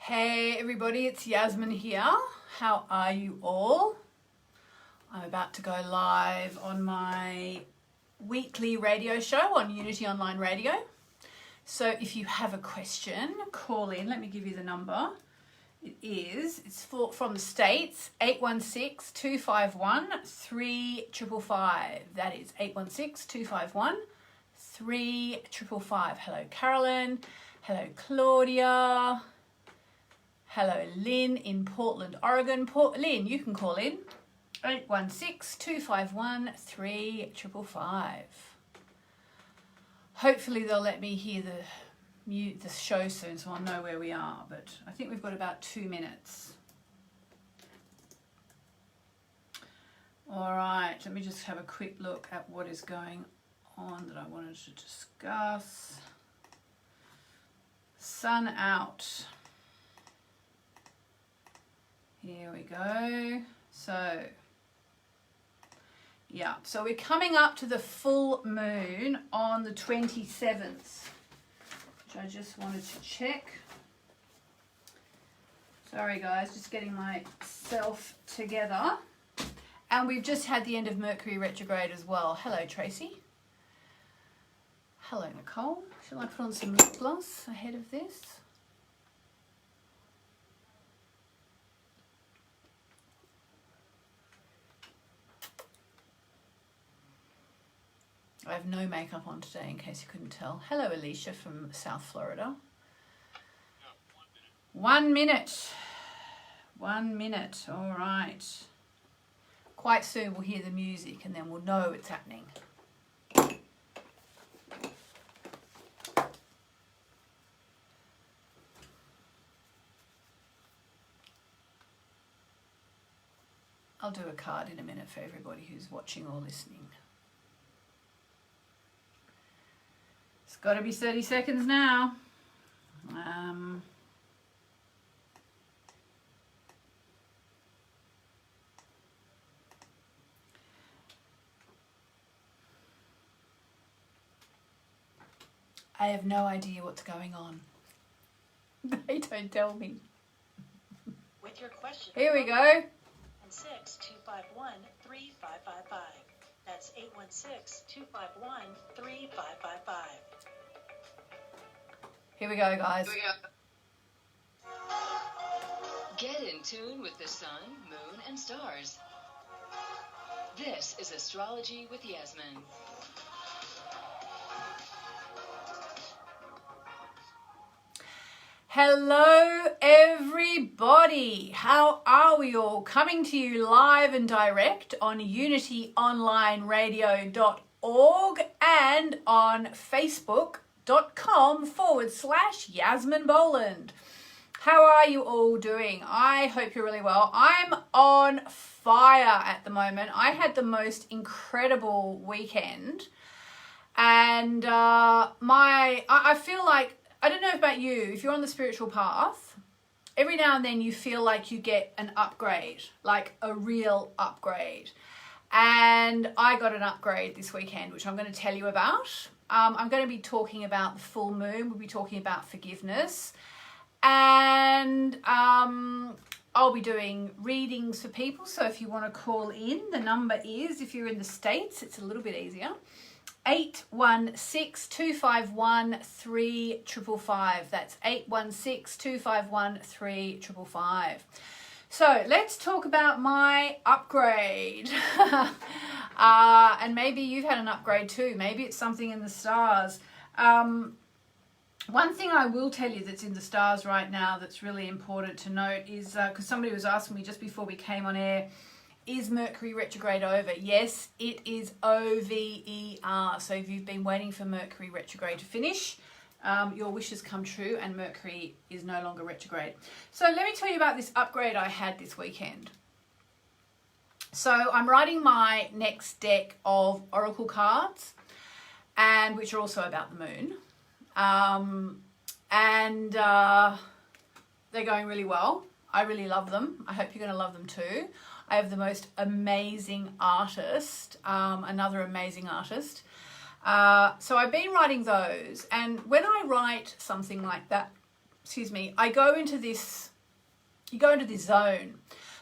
Hey everybody, it's Yasmin here. How are you all? I'm about to go live on my weekly radio show on Unity Online Radio. So if you have a question, call in. Let me give you the number. It's from the States, 816-251-3555. That is 816-251-3555. Hello, Carolyn. Hello, Claudia. Hello, Lynn in Portland, Oregon. Lynn, you can call in. 816-251-3555. Hopefully they'll let me hear the show soon so I'll know where we are, but I think we've got about 2 minutes. All right, let me just have a quick look at what is going on that I wanted to discuss. Sun out. Here we go. So we're coming up to the full moon on the 27th, which I just wanted to check. Sorry guys, just getting myself together. And we've just had the end of Mercury retrograde as well. Hello Tracy. Hello Nicole. Shall I put on some lip gloss ahead of this? I have no makeup on today in case you couldn't tell. Hello Alicia from South Florida. 1 minute. 1 minute. All right. Quite soon we'll hear the music and then we'll know it's happening. I'll do a card in a minute for everybody who's watching or listening. It's got to be 30 seconds now. I have no idea what's going on. They don't tell me. With your question. Here we go. 6-251-3555. That's 816-251-3555. Here we go, guys. Get in tune with the sun, moon, and stars. This is Astrology with Yasmin. Hello everybody, how are we all? Coming to you live and direct on unityonlineradio.org and on facebook.com/Yasmin Boland. How are you all doing? I hope you're really well. I'm on fire at the moment. I had the most incredible weekend and I feel like, I don't know about you, if you're on the spiritual path, every now and then you feel like you get an upgrade, like a real upgrade. And I got an upgrade this weekend, which I'm going to tell you about. I'm going to be talking about the full moon. We'll be talking about forgiveness. And I'll be doing readings for people. So if you want to call in, the number is, if you're in the States, it's a little bit easier. 816-251-3555. That's 816-251-3555. So let's talk about my upgrade. And maybe you've had an upgrade too. Maybe it's something in the stars. One thing I will tell you that's in the stars right now that's really important to note is, because somebody was asking me just before we came on air, is Mercury retrograde over? Yes, it is OVER. So if you've been waiting for Mercury retrograde to finish, your wishes come true and Mercury is no longer retrograde. So let me tell you about this upgrade I had this weekend. So I'm writing my next deck of oracle cards, and which are also about the moon. They're going really well. I really love them. I hope you're going to love them too. I have the most amazing artist, another amazing artist. So I've been writing those, and when I write something like that, I go into this, you go into this zone.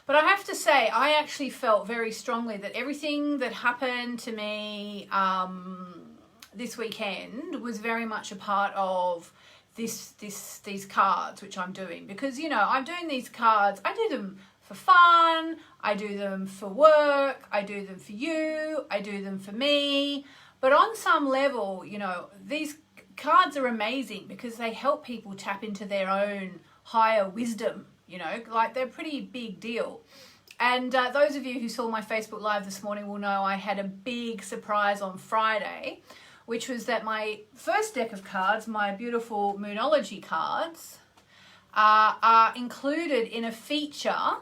But I have to say, I actually felt very strongly that everything that happened to me this weekend was very much a part of these cards, which I'm doing. Because, you know, I'm doing these cards, I do them for fun, I do them for work, I do them for you, I do them for me. But on some level, you know, these cards are amazing because they help people tap into their own higher wisdom. You know, like they're a pretty big deal. And those of you who saw my Facebook Live this morning will know I had a big surprise on Friday, which was that my first deck of cards, my beautiful Moonology cards, are included in a feature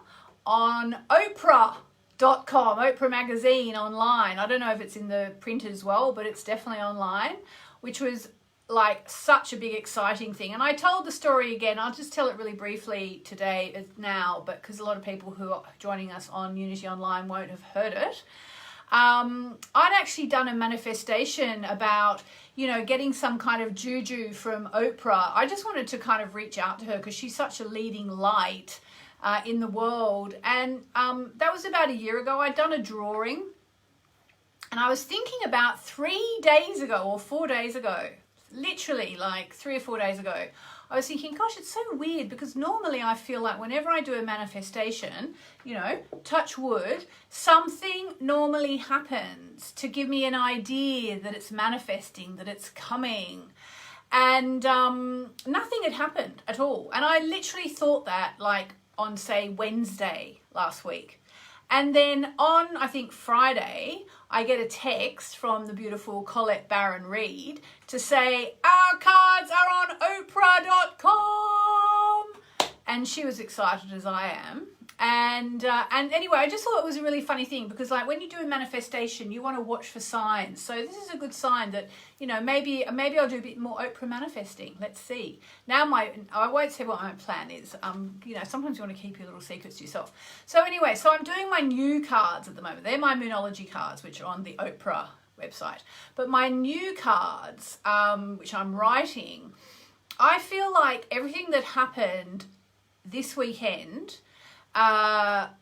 on Oprah.com, Oprah Magazine online. I don't know if it's in the print as well, but it's definitely online, which was like such a big exciting thing. And I told the story again, I'll just tell it really briefly today now, but because a lot of people who are joining us on Unity Online won't have heard it. I'd actually done a manifestation about, you know, getting some kind of juju from Oprah. I just wanted to kind of reach out to her because she's such a leading light in the world. And that was about a year ago. I'd done a drawing and I was thinking about 3 days ago or 4 days ago, literally like 3 or 4 days ago, I was thinking, gosh, it's so weird because normally I feel like whenever I do a manifestation, you know, touch wood, something normally happens to give me an idea that it's manifesting, that it's coming. And nothing had happened at all. And I literally thought that like on, say, Wednesday last week. And then on, I think, Friday, I get a text from the beautiful Colette Barron Reed to say, our cards are on Oprah.com. And she was excited as I am. And anyway, I just thought it was a really funny thing because like when you do a manifestation, you want to watch for signs. So this is a good sign that, you know, maybe I'll do a bit more Oprah manifesting. Let's see. Now I won't say what my plan is. You know, sometimes you want to keep your little secrets to yourself. So anyway, so I'm doing my new cards at the moment. They're my Moonology cards, which are on the Oprah website. But my new cards, which I'm writing, I feel like everything that happened this weekend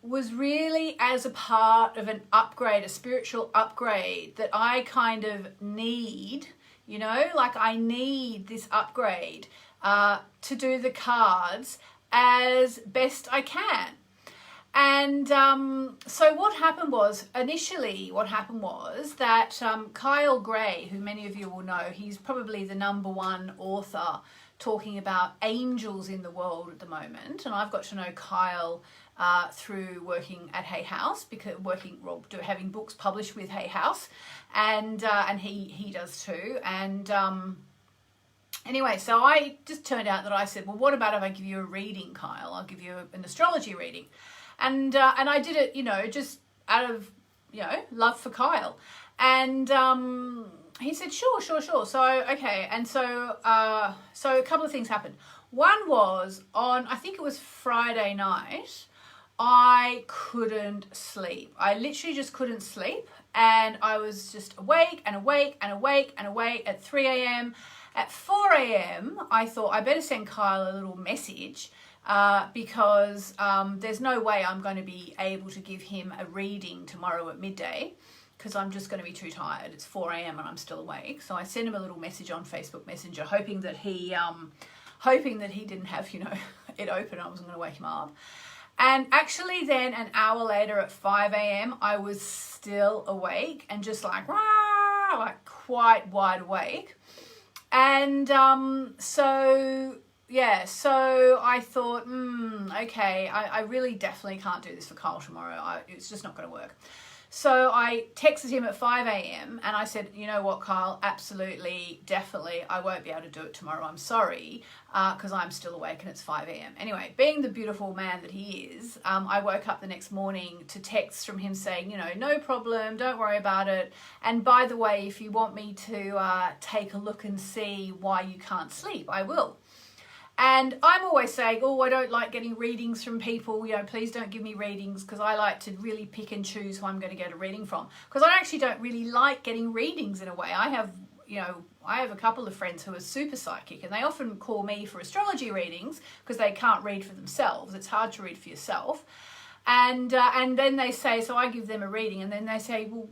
was really as a part of an upgrade, a spiritual upgrade that I kind of need, you know, like I need this upgrade to do the cards as best I can. And so what happened was that Kyle Gray, who many of you will know, he's probably the having author talking about angels in the world at the moment. And I've got to know Kyle through working at Hay House, because having books published with Hay House, and he does too. And anyway, so I just turned out that I said, well, what about if I give you a reading, Kyle? I'll give you an astrology reading. And I did it, you know, just out of, you know, love for Kyle. And he said, sure. So, okay. And so a couple of things happened. One was on, I think it was Friday night, I couldn't sleep. I literally just couldn't sleep. And I was just awake at 3 a.m. At 4 a.m., I thought I better send Kyle a little message because there's no way I'm going to be able to give him a reading tomorrow at midday because I'm just going to be too tired. It's 4 a.m. and I'm still awake. So I sent him a little message on Facebook Messenger, hoping that he didn't have, you know, it open. I wasn't going to wake him up. And actually then an hour later at 5 a.m., I was still awake and just like quite wide awake. And so I thought, okay, I really definitely can't do this for Kyle tomorrow. It's just not going to work. So I texted him at 5 a.m. and I said, you know what, Kyle, absolutely, definitely, I won't be able to do it tomorrow. I'm sorry, because I'm still awake and it's 5 a.m. Anyway, being the beautiful man that he is, I woke up the next morning to texts from him saying, you know, no problem, don't worry about it. And by the way, if you want me to take a look and see why you can't sleep, I will. And I'm always saying, oh, I don't like getting readings from people. You know, please don't give me readings because I like to really pick and choose who I'm going to get a reading from. Because I actually don't really like getting readings in a way. I have you know, I have a couple of friends who are super psychic, and they often call me for astrology readings because they can't read for themselves. It's hard to read for yourself. And then they say, so I give them a reading, and then they say, well,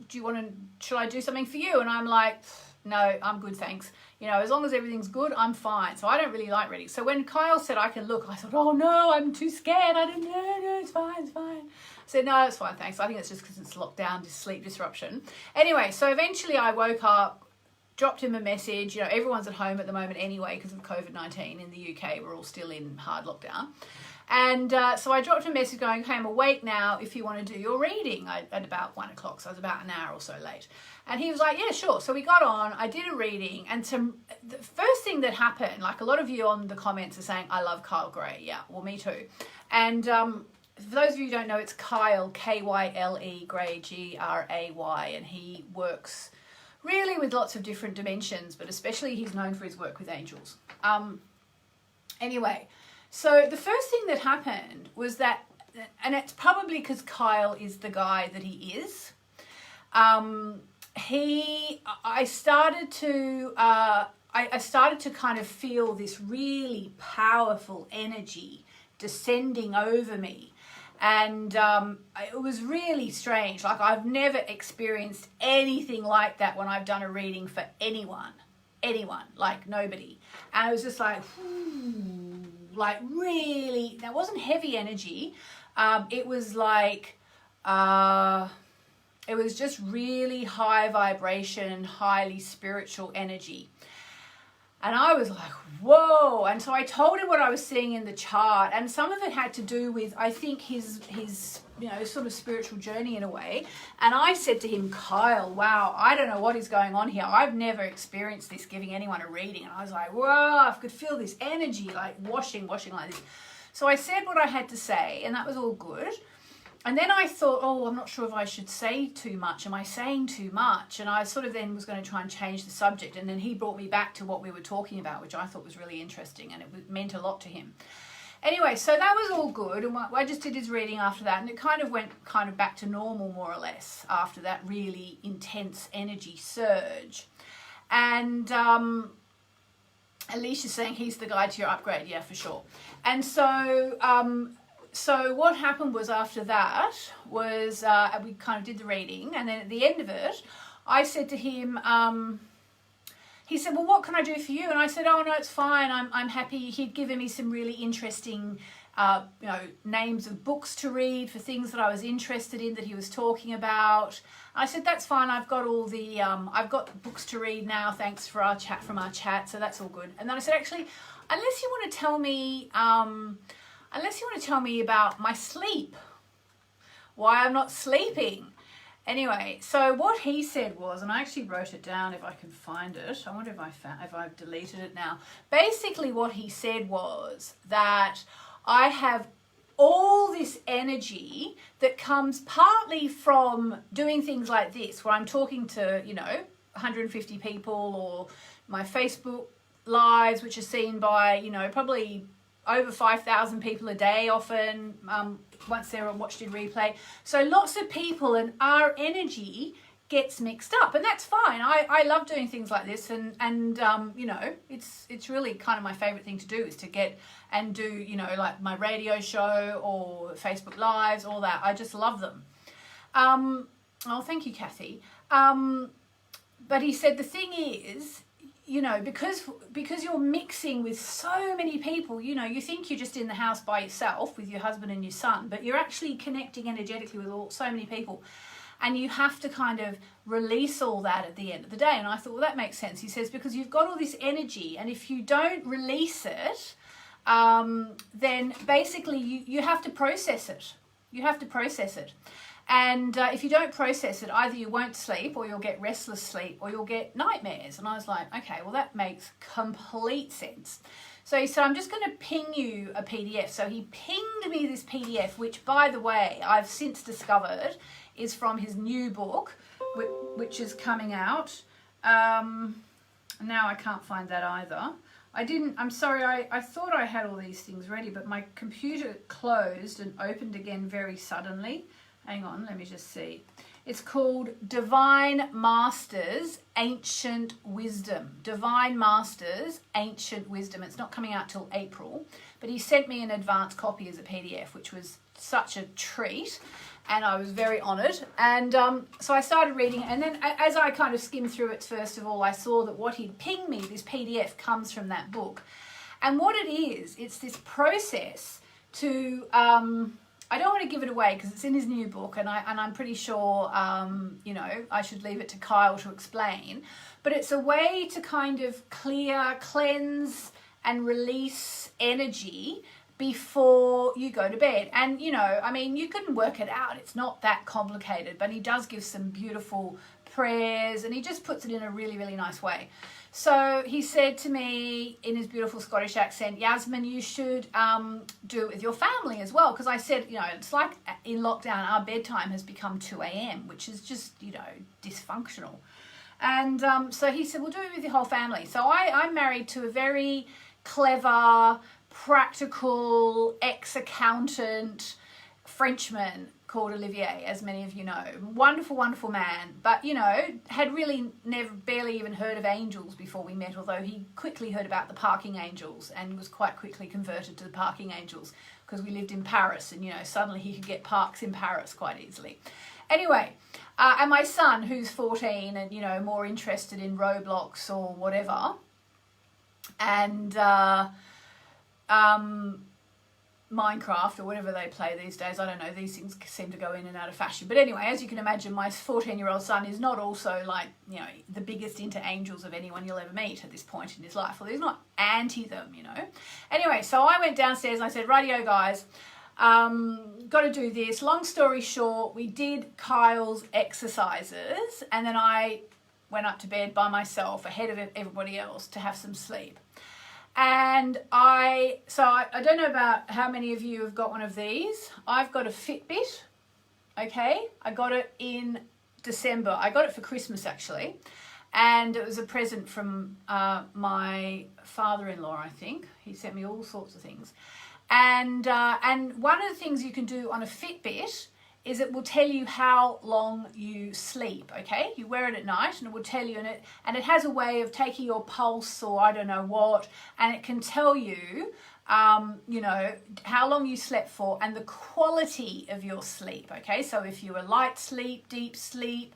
should I do something for you? And I'm like, no, I'm good, thanks. You know, as long as everything's good, I'm fine. So I don't really like reading. So when Kyle said I can look, I thought, oh no, I'm too scared. I don't know, no, it's fine, it's fine. I said, no, it's fine, thanks. I think it's just because it's lockdown, sleep disruption. Anyway, so eventually I woke up, dropped him a message. You know, everyone's at home at the moment anyway because of COVID-19 in the UK. We're all still in hard lockdown. And so I dropped a message going, hey, I'm awake now if you want to do your reading at about 1 o'clock. So I was about an hour or so late. And he was like, yeah, sure. So we got on, I did a reading. And the first thing that happened, like a lot of you on the comments are saying, I love Kyle Gray. Yeah, well, me too. And for those of you who don't know, it's Kyle, K-Y-L-E, Gray, G-R-A-Y. And he works really with lots of different dimensions, but especially he's known for his work with angels. Anyway. So the first thing that happened was that, and it's probably because Kyle is the guy that he is, I started to kind of feel this really powerful energy descending over me. And it was really strange. Like, I've never experienced anything like that when I've done a reading for anyone, like nobody. And I was just like, like really, that wasn't heavy energy. It was like, it was just really high vibration, highly spiritual energy. And I was like, whoa. And so I told him what I was seeing in the chart. And some of it had to do with, I think, his you know, sort of spiritual journey in a way. And I said to him, Kyle, wow, I don't know what is going on here. I've never experienced this, giving anyone a reading. And I was like, whoa, I could feel this energy like washing like this. So I said what I had to say, and that was all good. And then I thought, oh, I'm not sure if I should say too much. Am I saying too much? And I sort of then was going to try and change the subject. And then he brought me back to what we were talking about, which I thought was really interesting, and it meant a lot to him. Anyway, so that was all good. And I just did his reading after that. And it kind of went back to normal, more or less, after that really intense energy surge. And Alicia's saying he's the guide to your upgrade. Yeah, for sure. And so... So what happened was after that was we kind of did the reading, and then at the end of it, I said to him, he said, well, what can I do for you? And I said, oh, no, it's fine. I'm happy. He'd given me some really interesting, you know, names of books to read for things that I was interested in that he was talking about. I said, that's fine. I've got all the, I've got books to read now. Thanks for our chat So that's all good. And then I said, actually, unless you want to tell me about my sleep, why I'm not sleeping. Anyway, so what he said was, and I actually wrote it down if I can find it. I wonder if I've deleted it now. Basically what he said was that I have all this energy that comes partly from doing things like this, where I'm talking to, you know, 150 people, or my Facebook lives, which are seen by, you know, probably over 5,000 people a day often, once they're watched in replay. So lots of people, and our energy gets mixed up, and that's fine. I love doing things like this, and you know, it's really kind of my favorite thing to do, is to get and do, you know, like my radio show or Facebook Lives, all that. I just love them. Oh, thank you, Kathy. But he said the thing is, you know, because you're mixing with so many people, you know, you think you're just in the house by yourself with your husband and your son, but you're actually connecting energetically with so many people, and you have to kind of release all that at the end of the day. And I thought, well, that makes sense. He says, because you've got all this energy, and if you don't release it, then basically you have to process it. You have to process it. And if you don't process it, either you won't sleep, or you'll get restless sleep, or you'll get nightmares. And I was like, okay, well, that makes complete sense. So he said, I'm just going to ping you a PDF. So he pinged me this PDF, which, by the way, I've since discovered is from his new book, which is coming out. Now I can't find that either. I'm sorry, I thought I had all these things ready, but my computer closed and opened again very suddenly. Hang on, let me just see. It's called Divine Masters, Ancient Wisdom. Divine Masters, Ancient Wisdom. It's not coming out till April, but he sent me an advance copy as a PDF, which was such a treat, and I was very honoured. And so I started reading it, and then as I kind of skimmed through it, first of all, I saw that what he'd pinged me, this PDF, comes from that book. And what it is, it's this process to... I don't want to give it away because it's in his new book, and I'm pretty sure, you know, I should leave it to Kyle to explain. But it's a way to kind of cleanse and release energy before you go to bed. And, you know, I mean, you can work it out. It's not that complicated, but he does give some beautiful prayers, and he just puts it in a really, really nice way. So he said to me in his beautiful Scottish accent, Yasmin, you should do it with your family as well. Because I said, you know, it's like in lockdown, our bedtime has become 2 a.m., which is just, you know, dysfunctional. And so he said, well, do it with your whole family. So I'm married to a very clever, practical, ex-accountant Frenchman called Olivier, as many of you know. Wonderful, wonderful man, but, you know, had really barely even heard of angels before we met, although he quickly heard about the parking angels and was quite quickly converted to the parking angels because we lived in Paris, and, you know, suddenly he could get parks in Paris quite easily. Anyway, and my son, who's 14 and, you know, more interested in Roblox or whatever, and Minecraft or whatever they play these days. I don't know, these things seem to go in and out of fashion. But anyway, as you can imagine, my 14-year-old son is not also, like, you know, the biggest into angels of anyone you'll ever meet at this point in his life. Well, he's not anti them, you know. Anyway, so I went downstairs and I said, rightio guys, got to do this. Long story short, we did Kyle's exercises, and then I went up to bed by myself ahead of everybody else to have some sleep. And I don't know about how many of you have got one of these. I've got a Fitbit, okay? I got it in December. I got it for Christmas, actually. And it was a present from my father-in-law, I think. He sent me all sorts of things. And one of the things you can do on a Fitbit is it will tell you how long you sleep, okay? You wear it at night and it will tell you, and it has a way of taking your pulse or I don't know what, and it can tell you, you know, how long you slept for and the quality of your sleep, okay? So if you were light sleep, deep sleep,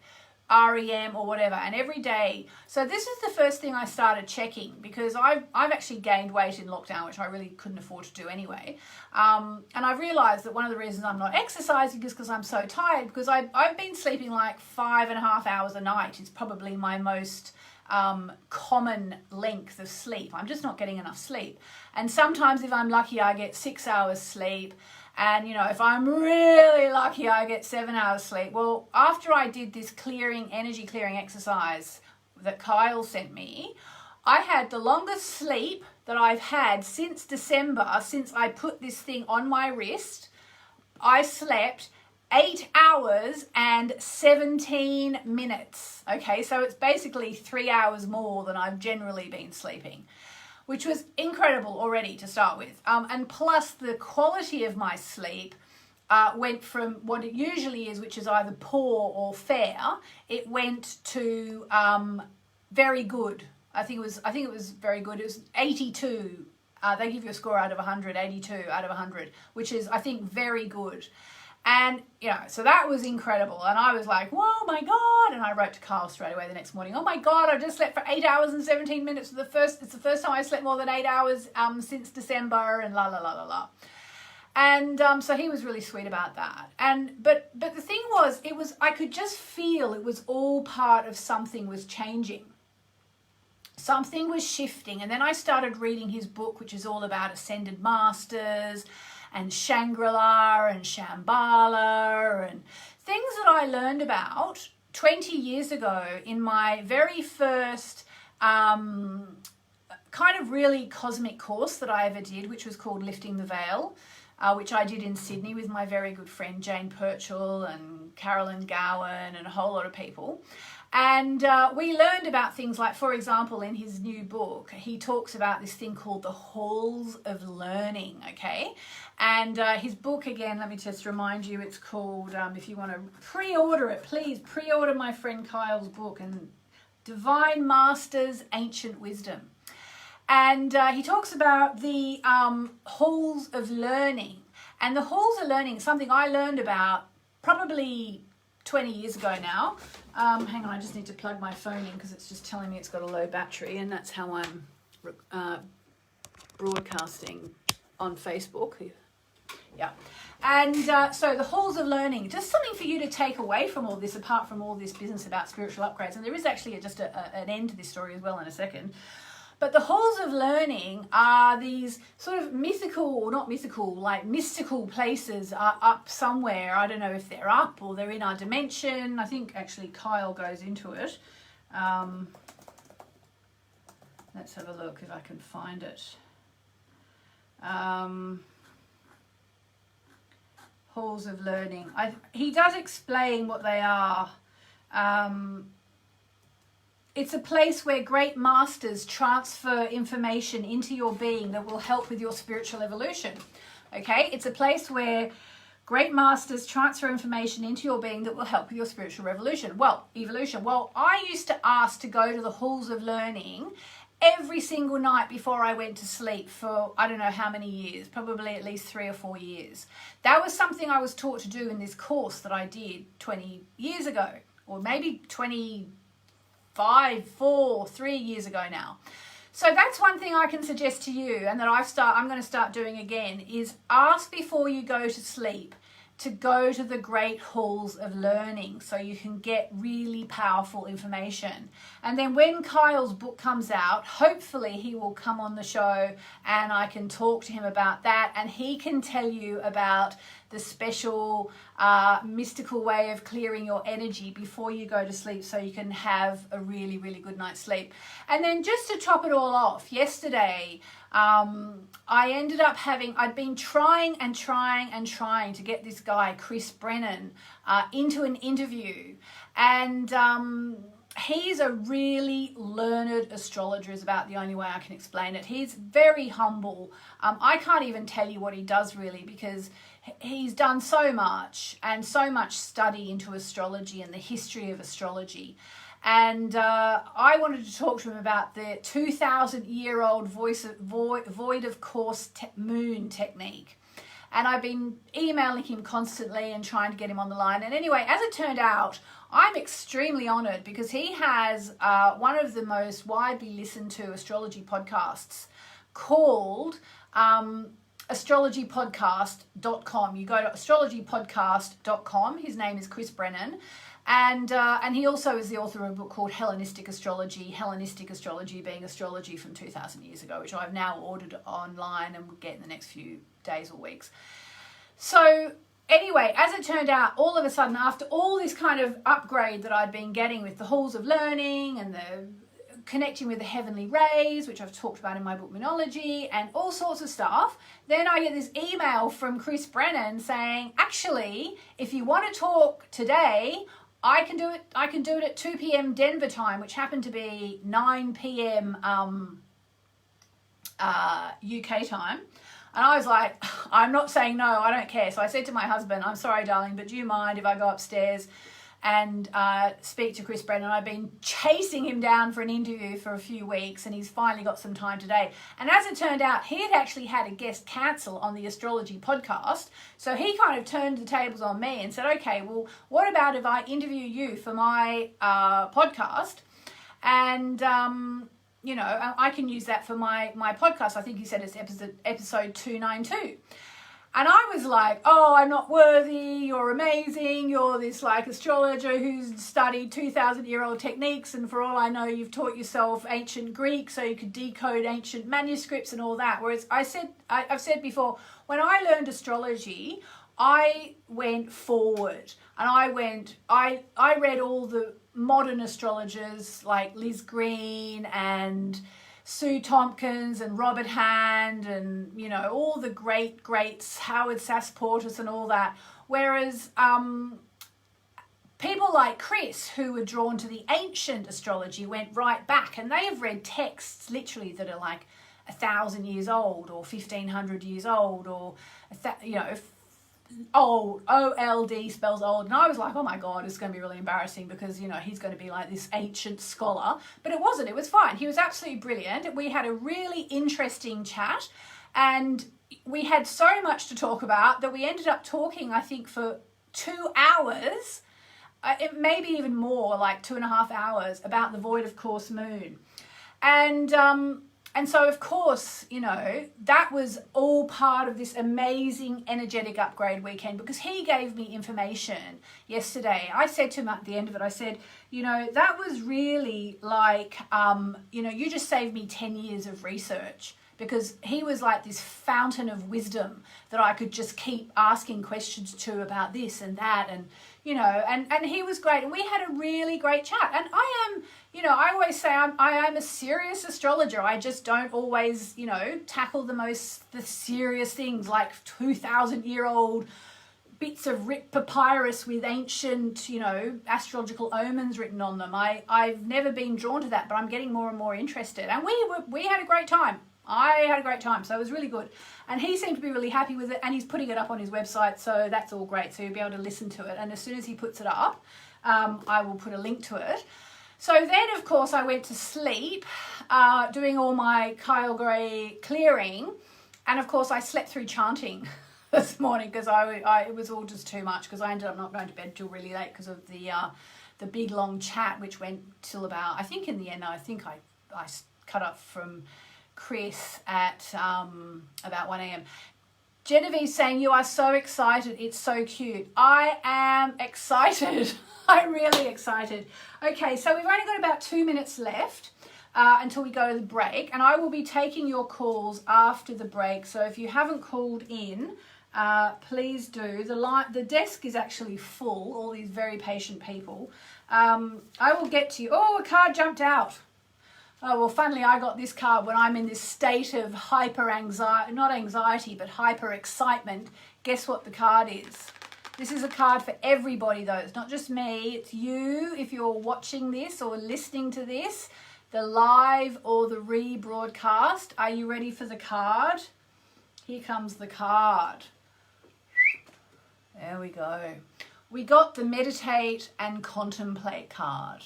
REM or whatever, and every day. So this is the first thing I started checking because I've actually gained weight in lockdown, which I really couldn't afford to do anyway. And I realized that one of the reasons I'm not exercising is because I'm so tired, because I've been sleeping like 5.5 hours a night. It's probably my most common length of sleep. I'm just not getting enough sleep. And sometimes if I'm lucky, I get 6 hours sleep. And, you know, if I'm really lucky, I get 7 hours sleep. Well, after I did this energy clearing exercise that Kyle sent me, I had the longest sleep that I've had since December, since I put this thing on my wrist. I slept 8 hours and 17 minutes. Okay, so it's basically 3 hours more than I've generally been sleeping, which was incredible already to start with. And plus the quality of my sleep went from what it usually is, which is either poor or fair, it went to very good. I think it was very good. It was 82. They give you a score out of 100, 82 out of 100, which is, I think, very good. And, you know, so that was incredible. And I was like, whoa, my God. And I wrote to Carl straight away the next morning. Oh, my God, I just slept for 8 hours and 17 minutes. It's the first time I slept more than 8 hours since December, and la, la, la, la, la. And so he was really sweet about that. But the thing was, I could just feel it was all part of something was changing. Something was shifting. And then I started reading his book, which is all about ascended masters and Shangri-La and Shambhala and things that I learned about 20 years ago in my very first kind of really cosmic course that I ever did, which was called Lifting the Veil, which I did in Sydney with my very good friend Jane Purchell and Carolyn Gowan and a whole lot of people. And we learned about things like, for example, in his new book, he talks about this thing called the halls of learning, okay? And his book, again, let me just remind you, it's called, if you want to pre-order it, please pre-order my friend Kyle's book, and Divine Masters, Ancient Wisdom. And he talks about the halls of learning. And the halls of learning is something I learned about probably 20 years ago now. Hang on, I just need to plug my phone in because it's just telling me it's got a low battery, and that's how I'm broadcasting on Facebook. Yeah. And so the halls of learning, just something for you to take away from all this, apart from all this business about spiritual upgrades. And there is actually just an end to this story as well in a second. But the halls of learning are these sort of mythical, or not mythical, like mystical places are up somewhere. I don't know if they're up or they're in our dimension. I think actually Kyle goes into it. Let's have a look if I can find it. Halls of learning. He does explain what they are. It's a place where great masters transfer information into your being that will help with your spiritual evolution. Okay? It's a place where great masters transfer information into your being that will help with your spiritual evolution. Well, I used to ask to go to the halls of learning every single night before I went to sleep for I don't know how many years, probably at least 3 or 4 years. That was something I was taught to do in this course that I did 20 years ago, or maybe 3 years ago now. So that's one thing I can suggest to you, and that I'm going to start doing again, is ask before you go to sleep to go to the great halls of learning so you can get really powerful information. And then when Kyle's book comes out, hopefully he will come on the show and I can talk to him about that, and he can tell you about the special mystical way of clearing your energy before you go to sleep so you can have a really, really good night's sleep. And then just to top it all off, yesterday I ended up I'd been trying to get this guy, Chris Brennan, into an interview. And he's a really learned astrologer, is about the only way I can explain it. He's very humble. I can't even tell you what he does really, because he's done so much and so much study into astrology and the history of astrology. And I wanted to talk to him about the 2,000-year-old void of course moon technique. And I've been emailing him constantly and trying to get him on the line. And anyway, as it turned out, I'm extremely honoured because he has one of the most widely listened to astrology podcasts called astrologypodcast.com. You go to astrologypodcast.com. His name is Chris Brennan. And he also is the author of a book called Hellenistic Astrology being astrology from 2,000 years ago, which I've now ordered online and will get in the next few days or weeks. So anyway, as it turned out, all of a sudden, after all this kind of upgrade that I'd been getting with the halls of learning and the connecting with the heavenly rays, which I've talked about in my book Moonology, and all sorts of stuff, then I get this email from Chris Brennan saying, actually, if you want to talk today, I can do it at 2 p.m. Denver time, which happened to be 9 p.m. UK time. And I was like, I'm not saying no, I don't care. So I said to my husband, I'm sorry, darling, but do you mind if I go upstairs and speak to Chris Brennan? I've been chasing him down for an interview for a few weeks, and he's finally got some time today. And as it turned out, he had actually had a guest cancel on the astrology podcast. So he kind of turned the tables on me and said, okay, well, what about if I interview you for my podcast? And I can use that for my podcast. I think he said it's episode 292. And I was like, oh, I'm not worthy, you're amazing, you're this like astrologer who's studied 2,000-year-old techniques, and for all I know, you've taught yourself ancient Greek so you could decode ancient manuscripts and all that. Whereas I've said before, when I learned astrology, I went forward and I read all the modern astrologers like Liz Green and Sue Tompkins and Robert Hand and, all the greats, Howard Sass-Portis and all that. Whereas people like Chris, who were drawn to the ancient astrology, went right back, and they have read texts literally that are like 1,000 years old or 1,500 years old, or old. OLD spells old. And I was like, oh my God, it's going to be really embarrassing because, he's going to be like this ancient scholar. But it wasn't. It was fine. He was absolutely brilliant. We had a really interesting chat, and we had so much to talk about that we ended up talking, I think, for 2 hours, it maybe even more, like 2.5 hours, about the void of course moon. And so, of course, that was all part of this amazing energetic upgrade weekend, because he gave me information yesterday. I said to him at the end of it, I said, that was really like, you just saved me 10 years of research, because he was like this fountain of wisdom that I could just keep asking questions to about this and that, and and he was great, and we had a really great chat. And I am, I always say I am a serious astrologer. I just don't always, tackle the serious things like 2,000-year-old bits of ripped papyrus with ancient, astrological omens written on them. I've never been drawn to that, but I'm getting more and more interested. And we had a great time. I had a great time, so it was really good. And he seemed to be really happy with it, and he's putting it up on his website, so that's all great. So you'll be able to listen to it. And as soon as he puts it up, I will put a link to it. So then, of course, I went to sleep, doing all my Kyle Gray clearing. And, of course, I slept through chanting this morning because it was all just too much, because I ended up not going to bed till really late because of the big, long chat, which went till about, I think in the end, I cut up from Chris at about 1 a.m. Genevieve saying, you are so excited. It's so cute. I am excited. I'm really excited. Okay, so we've only got about 2 minutes left until we go to the break, and I will be taking your calls after the break. So if you haven't called in, please do. The desk is actually full, all these very patient people. I will get to you. Oh, a card jumped out. Oh, well, funnily, I got this card when I'm in this state of hyper excitement. Guess what the card is? This is a card for everybody, though. It's not just me. It's you, if you're watching this or listening to this, the live or the rebroadcast. Are you ready for the card? Here comes the card. There we go. We got the meditate and contemplate card.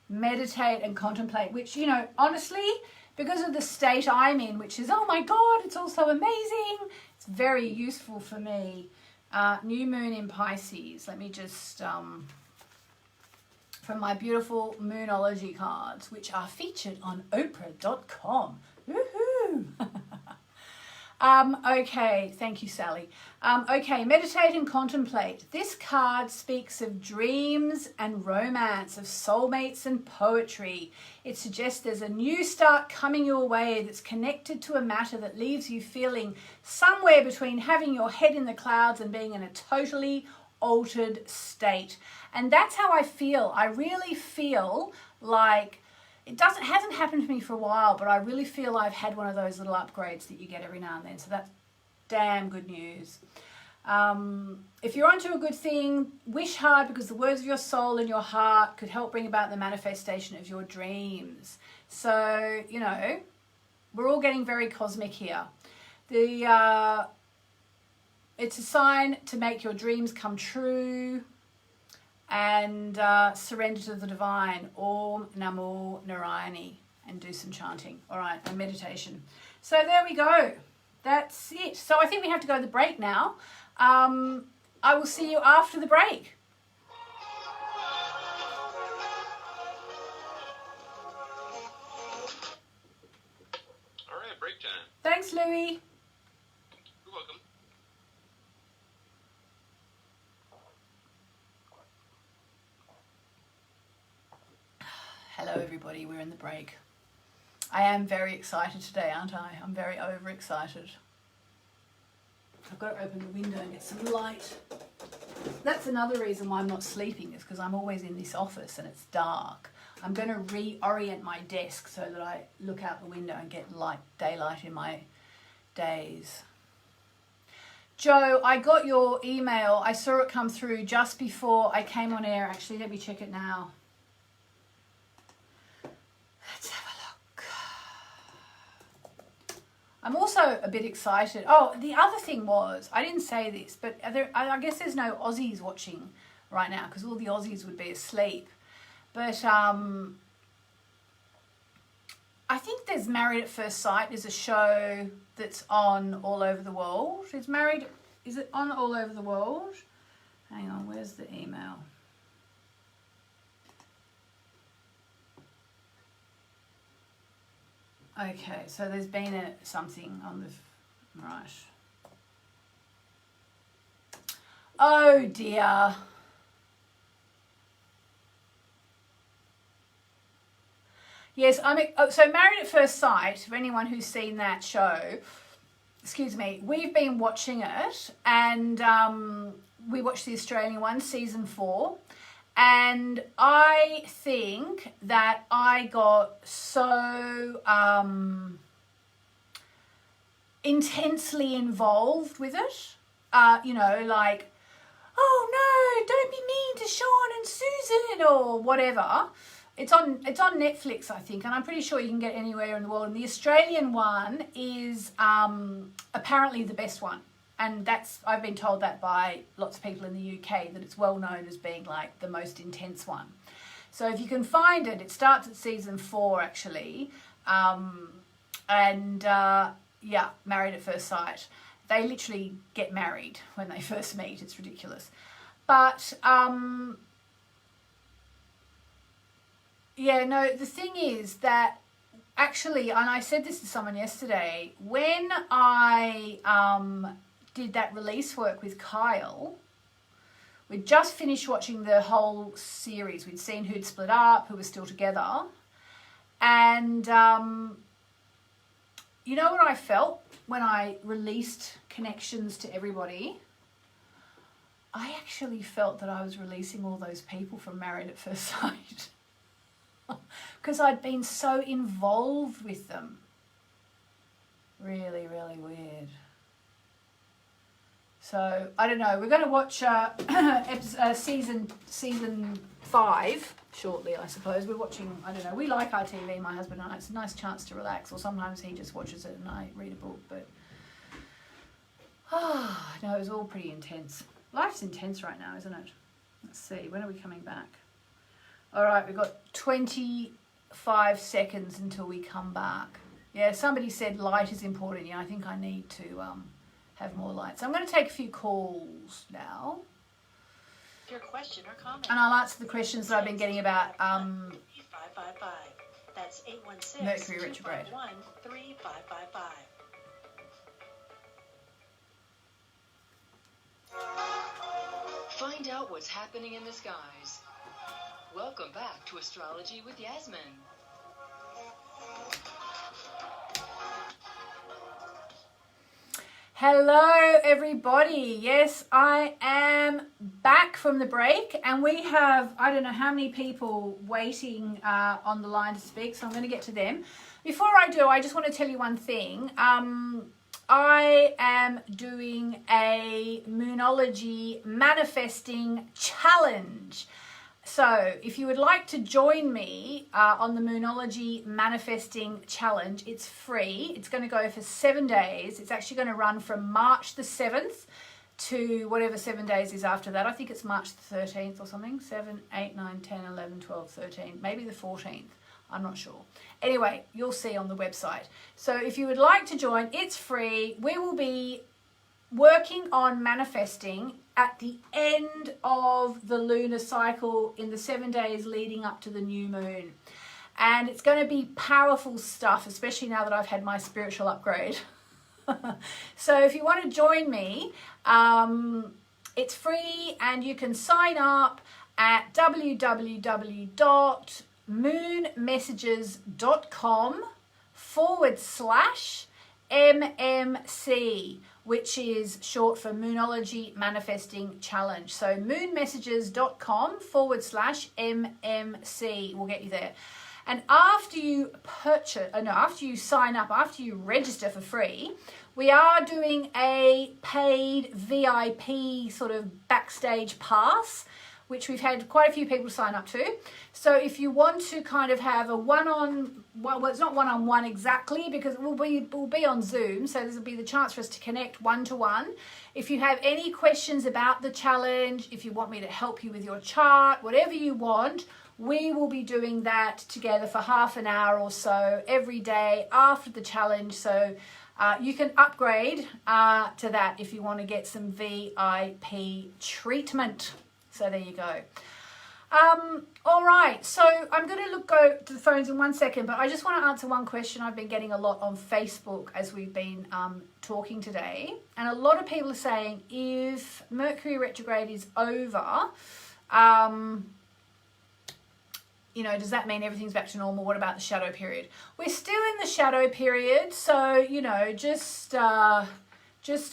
Meditate and contemplate, which, honestly, because of the state I'm in, which is, oh my God, it's all so amazing. It's very useful for me. New moon in Pisces. Let me just, from my beautiful Moonology cards, which are featured on Oprah.com. Woohoo! Okay, thank you, Sally. Okay, meditate and contemplate. This card speaks of dreams and romance, of soulmates and poetry. It suggests there's a new start coming your way that's connected to a matter that leaves you feeling somewhere between having your head in the clouds and being in a totally altered state. And that's how I feel. I really feel like hasn't happened to me for a while, but I really feel I've had one of those little upgrades that you get every now and then. So that's damn good news. If you're onto a good thing, wish hard, because the words of your soul and your heart could help bring about the manifestation of your dreams. So, we're all getting very cosmic here. It's a sign to make your dreams come true. And surrender to the divine, Om Namo Narayani, and do some chanting. All right, and meditation. So there we go. That's it. So I think we have to go to the break now. I will see you after the break. All right, break time. Thanks, Louie. You're welcome. Hello, everybody. We're in the break. I am very excited today, aren't I? I'm very overexcited. I've got to open the window and get some light. That's another reason why I'm not sleeping, is because I'm always in this office and it's dark. I'm going to reorient my desk so that I look out the window and get daylight in my days. Joe, I got your email. I saw it come through just before I came on air. Actually, let me check it now. Let's have a look. I'm also a bit excited. Oh, the other thing was, I didn't say this, but I guess there's no Aussies watching right now because all the Aussies would be asleep. But I think there's Married at First Sight is a show that's on all over the world. Is it on all over the world? Hang on, where's the email? Okay, so there's been something on the right. Oh dear. Yes, so Married at First Sight, for anyone who's seen that show, excuse me, we've been watching it, and we watched the Australian one, season 4, and I think that I got so intensely involved with it, like, oh no, don't be mean to Sean and Susan, or whatever. It's on Netflix, I think, and I'm pretty sure you can get it anywhere in the world. And the Australian one is apparently the best one. And I've been told that by lots of people in the UK, that it's well known as being like the most intense one. So if you can find it, it starts at season 4 actually. Married at First Sight. They literally get married when they first meet. It's ridiculous. But the thing is that actually, and I said this to someone yesterday, when I did that release work with Kyle, we'd just finished watching the whole series. We'd seen who'd split up, who was still together. And you know what I felt when I released connections to everybody? I actually felt that I was releasing all those people from Married at First Sight. Because I'd been so involved with them. Really, really weird. So, I don't know. We're going to watch season 5 shortly, I suppose. We're watching, I don't know. We like our TV, my husband and I. It's a nice chance to relax. Or sometimes he just watches it and I read a book. But, no, it was all pretty intense. Life's intense right now, isn't it? Let's see. When are we coming back? All right, we've got 25 seconds until we come back. Yeah, somebody said light is important. Yeah, I think I need to have more light. So I'm going to take a few calls now. Your question or comment. And I'll answer the questions that I've been getting about 555. That's 816 Mercury retrograde. 3555. Find out what's happening in the skies. Welcome back to Astrology with Yasmin. Hello everybody. Yes, I am back from the break and we have, I don't know how many people waiting on the line to speak, so I'm going to get to them. Before I do, I just want to tell you one thing. I am doing a Moonology manifesting challenge. So if you would like to join me on the Moonology Manifesting Challenge, it's free. It's going to go for 7 days. It's actually going to run from March the 7th to whatever 7 days is after that. I think it's March the 13th or something. 7, 8, 9, 10, 11, 12, 13, maybe the 14th. I'm not sure. Anyway, you'll see on the website. So if you would like to join, it's free. We will be working on manifesting at the end of the lunar cycle in the 7 days leading up to the new moon. And it's going to be powerful stuff, especially now that I've had my spiritual upgrade. So if you want to join me, it's free and you can sign up at www.moonmessages.com/MMC, which is short for Moonology Manifesting Challenge. So moonmessages.com/MMC will get you there. And after you after you sign up, after you register for free, we are doing a paid VIP sort of backstage pass, which we've had quite a few people sign up to. So if you want to kind of have a well, it's not one-on-one exactly, because it will be on Zoom, so this will be the chance for us to connect one-to-one. If you have any questions about the challenge, if you want me to help you with your chart, whatever you want, we will be doing that together for half an hour or so every day after the challenge. So you can upgrade to that if you want to get some VIP treatment. So there you go. All right, so I'm going to go to the phones in 1 second, but I just want to answer one question I've been getting a lot on Facebook as we've been talking today. And a lot of people are saying, if Mercury retrograde is over, you know, does that mean everything's back to normal? What about the shadow period? We're still in the shadow period, so, you know, just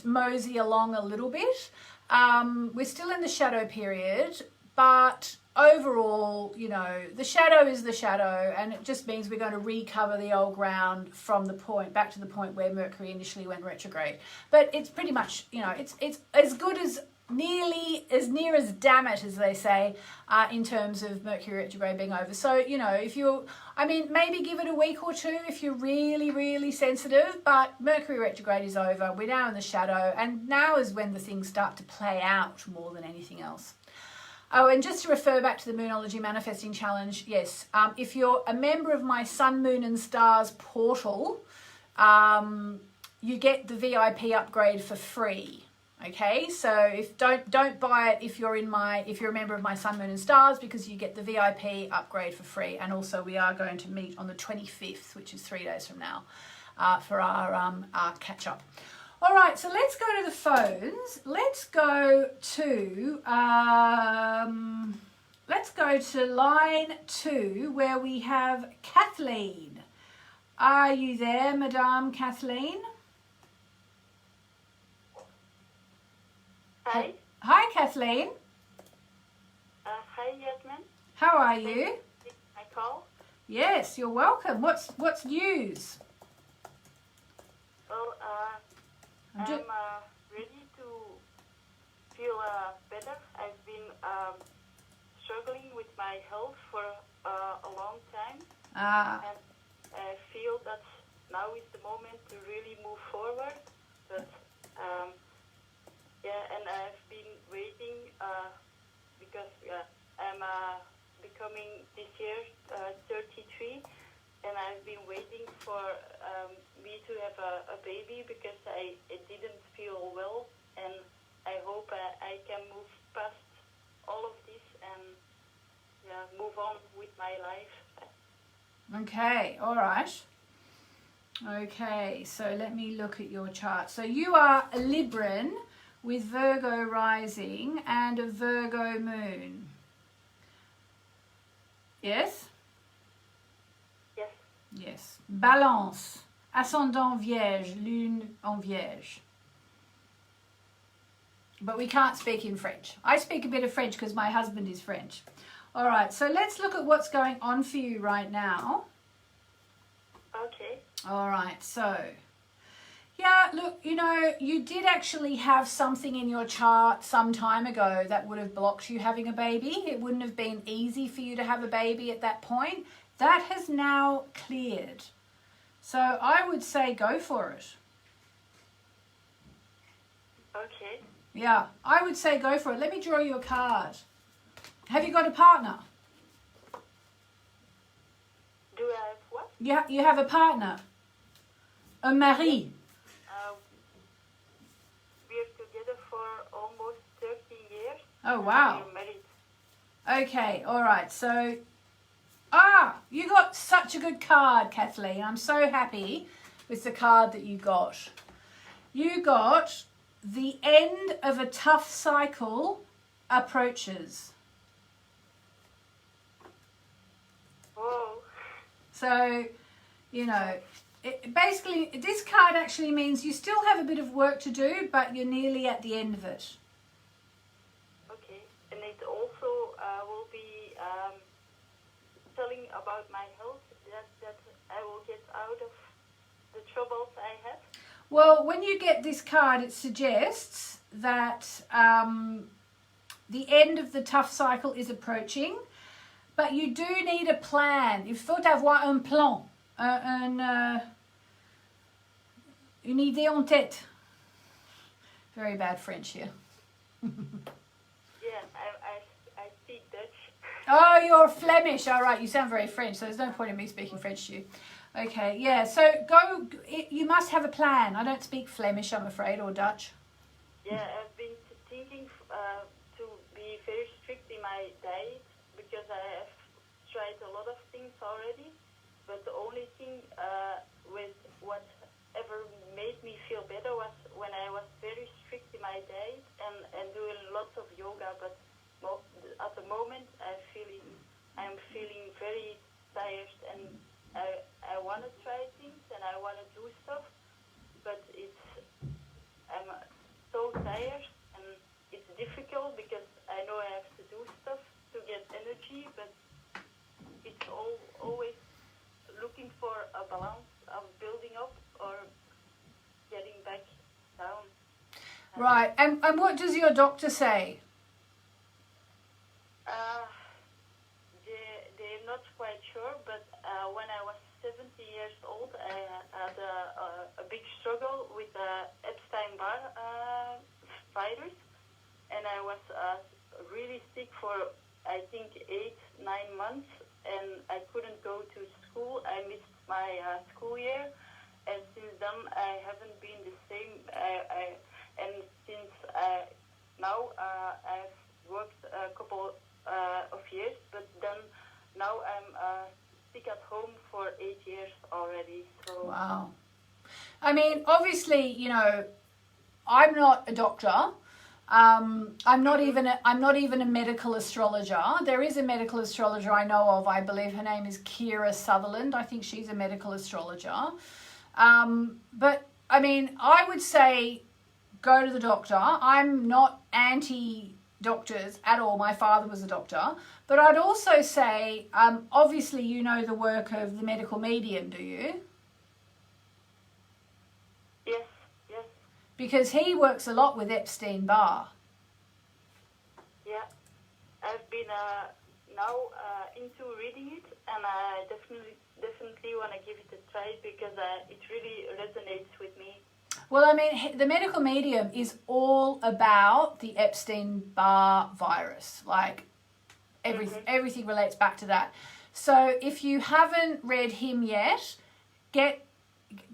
mosey along a little bit. We're still in the shadow period, but overall, you know, the shadow is the shadow, and it just means we're going to recover the old ground from the point back to the point where Mercury initially went retrograde. But it's pretty much, you know, it's as good as near as damn it, as they say, in terms of Mercury retrograde being over. So, you know, maybe give it a week or two if you're really, really sensitive, but Mercury retrograde is over. We're now in the shadow, and now is when the things start to play out more than anything else. Oh, and just to refer back to the Moonology Manifesting Challenge, yes, if you're a member of my Sun, Moon and Stars portal, you get the VIP upgrade for free. Okay, so don't buy it if you're a member of my Sun, Moon and Stars, because you get the VIP upgrade for free. And also we are going to meet on the 25th, which is 3 days from now, for our catch up. All right, so let's go to the phones. Let's go to line 2, where we have Kathleen. Are you there, Madame Kathleen? Hi. Hi, Kathleen. Hi, Yasmin. How are you? I call. Yes, you're welcome. What's news? Well, I'm ready to feel better. I've been struggling with my health for a long time, and I feel that now is the moment to really move forward. But and I've been waiting because I'm becoming this year 33, and I've been waiting for me to have a baby because I didn't feel well, and I hope I can move past all of this and move on with my life. Okay, all right. Okay, so let me look at your chart. So you are a Libran with Virgo rising and a Virgo moon. Yes? Yes. Yes. Balance. Ascendant Vierge, Lune en Vierge. But we can't speak in French. I speak a bit of French because my husband is French. All right, so let's look at what's going on for you right now. Okay. All right, so... yeah, look, you know, you did actually have something in your chart some time ago that would have blocked you having a baby. It wouldn't have been easy for you to have a baby at that point. That has now cleared. So I would say go for it. Okay. Yeah, I would say go for it. Let me draw you a card. Have you got a partner? Do I have what? You have a partner. Un mari. We're together for almost 30 years. Oh, wow. We're married. Okay, all right. So, you got such a good card, Kathleen. I'm so happy with the card that you got. You got the end of a tough cycle approaches. Whoa. So, you know, basically, this card actually means you still have a bit of work to do, but you're nearly at the end of it. Okay. And it also will be telling about my health I will get out of the troubles I have? Well, when you get this card, it suggests that the end of the tough cycle is approaching, but you do need a plan. Il faut avoir un plan, une idée en tête. Very bad French here. Yeah, I speak Dutch. Oh, you're Flemish. All right, you sound very French, so there's no point in me speaking French to you. Okay, yeah, so you must have a plan. I don't speak Flemish, I'm afraid, or Dutch. Yeah, I've been thinking to be very strict in my diet because I have tried a lot of things already, but the only thing with whatever made me feel better was when I was very strict in my diet and doing lots of yoga, but at the moment I'm feeling very tired, and I want to try things and I want to do stuff, but I'm so tired and it's difficult because I know I have to do stuff to get energy, but it's always looking for a balance of building up or getting back down. Right, and what does your doctor say? They're not quite sure, but when I was 70 years old, I had a big struggle with the Epstein-Barr virus, and I was really sick for, I think, 8-9 months, and I couldn't go to school. I missed my school year, and since then I haven't been the same. And since now I've worked a couple of years, but then now I'm sick at home for 8 years already. So Wow. I mean, obviously, you know, I'm not a doctor. I'm not even a medical astrologer. There is a medical astrologer I know of. I believe her name is Kira Sutherland. I think she's a medical astrologer. But I mean, I would say go to the doctor. I'm not anti-doctors at all. My father was a doctor. But I'd also say, obviously, you know the work of the medical medium, do you? yes. Because he works a lot with Epstein-Barr. Yeah, I've been now into reading it, and I definitely want to give it a try because it really resonates with me. Well, I mean, the medical medium is all about the Epstein-Barr virus. Like, everything relates back to that. So if you haven't read him yet, get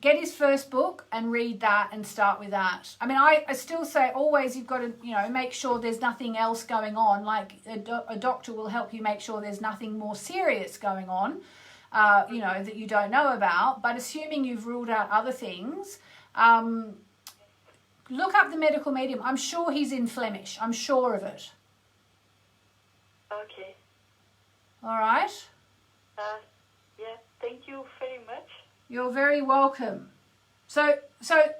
his first book and read that and start with that. I mean, I still say always you've got to, you know, make sure there's nothing else going on. Like a doctor will help you make sure there's nothing more serious going on, you know, that you don't know about. But assuming you've ruled out other things, look up the medical medium. I'm sure he's in Flemish. I'm sure of it. Okay. All right. Yeah, thank you very much. You're very welcome. So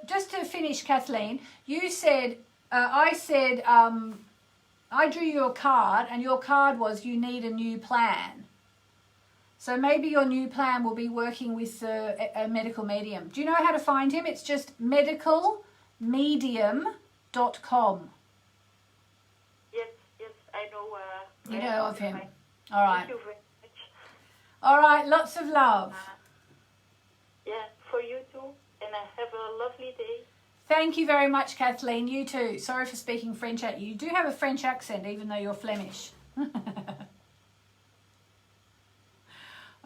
just to finish, Kathleen, you said, I said, I drew you a card, and your card was you need a new plan. So maybe your new plan will be working with a medical medium. Do you know how to find him? It's just medicalmedium.com. Yes, I know. You know of him. All right. Thank you very much. All right, lots of love. Yeah, for you too, and have a lovely day. Thank you very much, Kathleen. You too. Sorry for speaking French at you. You do have a French accent, even though you're Flemish.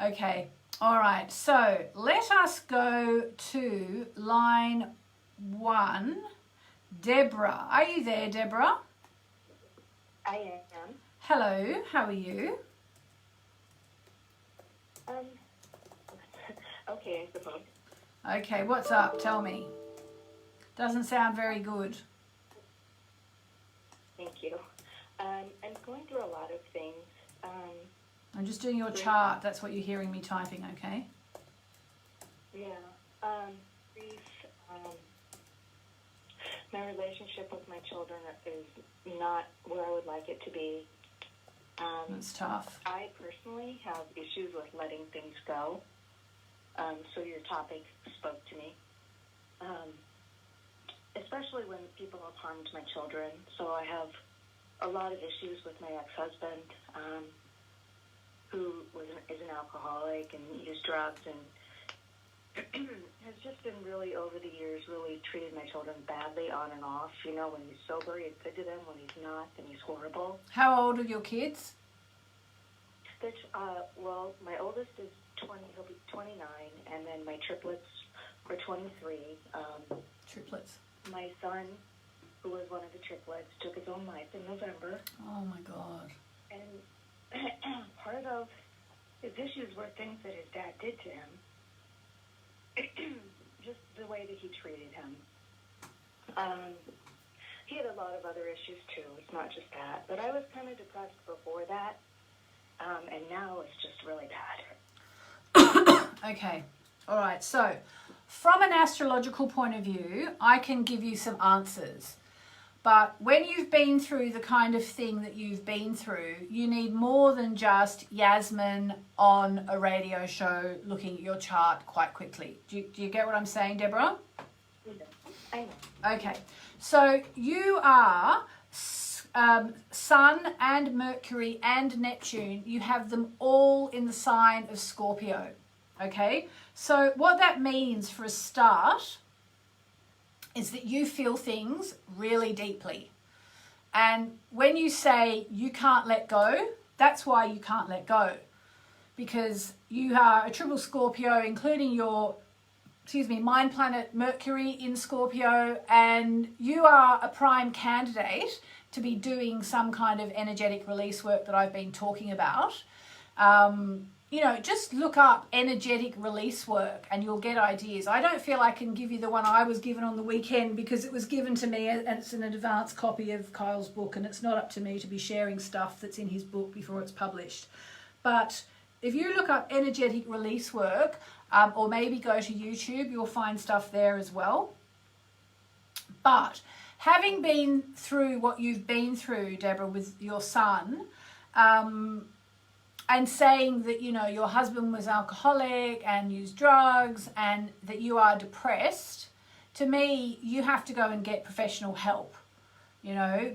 Okay. All right. So let us go to line 1. Deborah. Are you there, Deborah? I am. Hello. How are you? Okay, I suppose. Okay. What's up? Tell me. Doesn't sound very good. Thank you. I'm going through a lot of things. I'm just doing your chart. That's what you're hearing me typing, okay? Yeah. Grief. My relationship with my children is not where I would like it to be. That's tough. I personally have issues with letting things go. So your topic spoke to me, especially when people have harmed my children. So I have a lot of issues with my ex-husband, who is an alcoholic and used drugs and has just been really, over the years, really treated my children badly on and off. You know, when he's sober, he's good to them. When he's not, then he's horrible. How old are your kids? Well, my oldest is 20, he'll be 29, and then my triplets are 23. Triplets. My son, who was one of the triplets, took his own life in November. Oh my God. And part of his issues were things that his dad did to him. Just the way that he treated him. He had a lot of other issues too. It's not just that. But I was kind of depressed before that. And now it's just really bad. Okay. All right. So from an astrological point of view, I can give you some answers. But when you've been through the kind of thing that you've been through, you need more than just Yasmin on a radio show looking at your chart quite quickly. Do you get what I'm saying, Deborah? I know. Okay. So you are Sun and Mercury and Neptune. You have them all in the sign of Scorpio. Okay. So what that means for a start is that you feel things really deeply. And when you say you can't let go, that's why you can't let go. Because you are a triple Scorpio, including your, mind planet Mercury in Scorpio, and you are a prime candidate to be doing some kind of energetic release work that I've been talking about. Just look up energetic release work and you'll get ideas. I don't feel I can give you the one I was given on the weekend because it was given to me and it's an advanced copy of Kyle's book, and it's not up to me to be sharing stuff that's in his book before it's published. But if you look up energetic release work, or maybe go to YouTube, you'll find stuff there as well. But having been through what you've been through, Deborah, with your son, and saying that, your husband was alcoholic and used drugs and that you are depressed, to me, you have to go and get professional help,